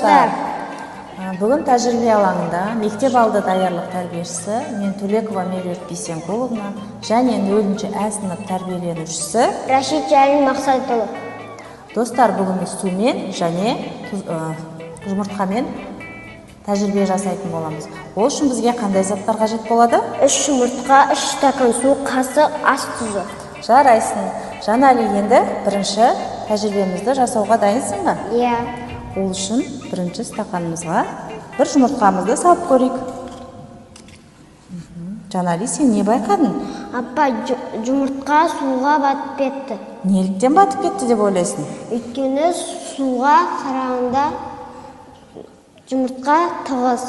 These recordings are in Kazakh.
достар. Бүгін тәжірибе алаңында мектеп алды даярлық тәрбиешісі мен Төлекова Меруерт Бейсенқұловна және 0-ші А сынып тәрбиеленушісі Рашид Жәлел Мақсатұлы. Достар, бүгін сумен және жұмыртқамен тәжірибе жасайтын боламыз. Ол үшін бізге қандай заттар қажет болады? 3 жұмыртқа, 3 стакан су, қасық ас тұзы. Жарайсың. Жанали, енді бірінші тәжірибемізді жасауға дайынсың ба? Иә. Ол үшін бірінші стақанымызға бір жұмыртқамызды салып көрейік. Жанали, сен не байқадың? Апа, жұмыртқа суға батып кетті. Неліктен батып кетті деп ойлайсың? Өйткені суға қарағанда жұмыртқа тығыз.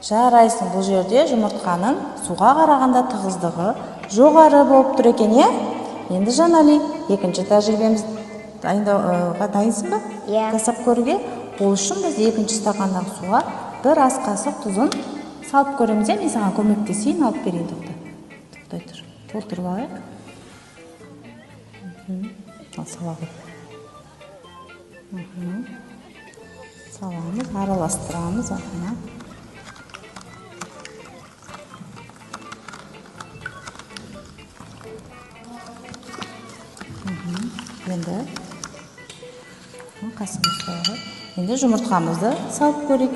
Жарайсың, бұл жерде жұмыртқаның суға қарағанда тығыздығы жоғары болып тұр екен, е? Енді Жанали, екінші тәжірибеміз дайындауға дайынсың ба? Иә. Жасап көруге. Ол үшін біз екінші стақандағы суға бір ас қасық тұзын салып көреміз. Мен саған көмектесейін, алып берейін. Тоқтай тұр. Толтырып алайық. Сала ғой. Саламыз, араластырамыз. Енді қасымыз қойып, енді жұмыртқамызды салып көрейік.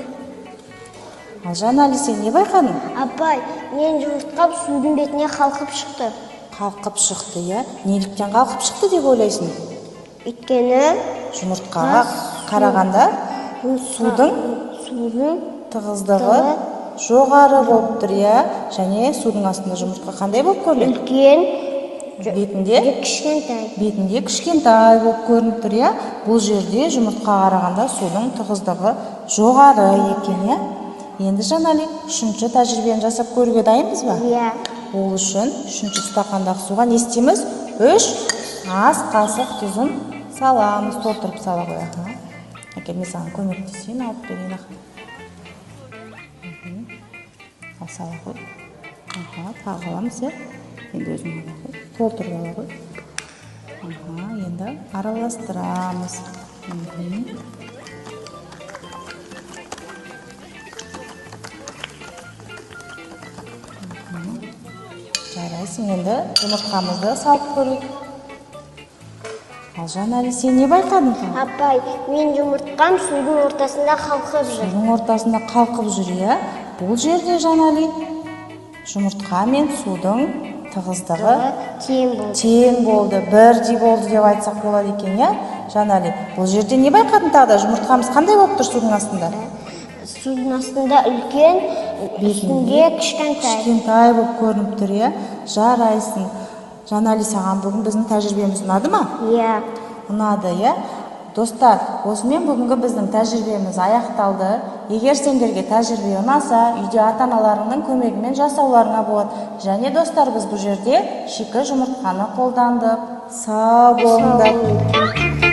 Ал Жанали, сен не байқадың? Апай, мен жұмыртқам судың бетіне қалқып шықты. Қалқып шықты, иә? Неліктен қалқып шықты деп ойлайсың? Өйткені жұмыртқаға қарағанда судың тығыздығы жоғары болып тұр, иә? Және судың астында жұмыртқа қандай болып көрінеді? Үлкен, бетінде кішкентай болып көрініп тұр, иә? Бұл жерде жұмыртқа қарағанда судың тығыздығы жоғары екен, иә? Енді Жанали, үшінші тәжірибені жасап көруге дайынбыз ба? Иә. Ол үшін үшінші стақандағы суға не істейміз? 3 ас қасық тұзын саламыз, толтырып сала қояйық. Әкел, мен саған көмектесейін, алып берейін. Ал сала қой. Тағы аламыз, е? Енді өзің ала қой. Толтырып ала қой. Енді араластырамыз. Жарайсың, енді жұмыртқамызды салып көрейік. Ал Жанали, сен не байқадың? Апай, мен жұмыртқам судың ортасында қалқып жүр. Судың ортасында қалқып жүр, иә? Бұл жерде Жанали, жұмыртқа мен судың тығыздығы тең болды, бірдей болды деп айтсақ болады екен, иә? Жанали, бұл жерде не байқадың тағы да? Жұмыртқамыз қандай болып тұр судың астында? Судың астында үлкен, үстінде кішкентай болып көрініп тұр, иә? Жарайсың. Жанали, саған бүгін біздің тәжірибеміз ұнады ма? Иә. Ұнады, иә? Достар, осымен бүгінгі біздің тәжірибеміз аяқталды. Егер сендерге тәжірибе ұнаса, үйде ата-аналарыңның көмегімен жасауларыңа болады. Және достар, біз бұл жерде шикі жұмыртқаны қолдандық. Сау болыңдар.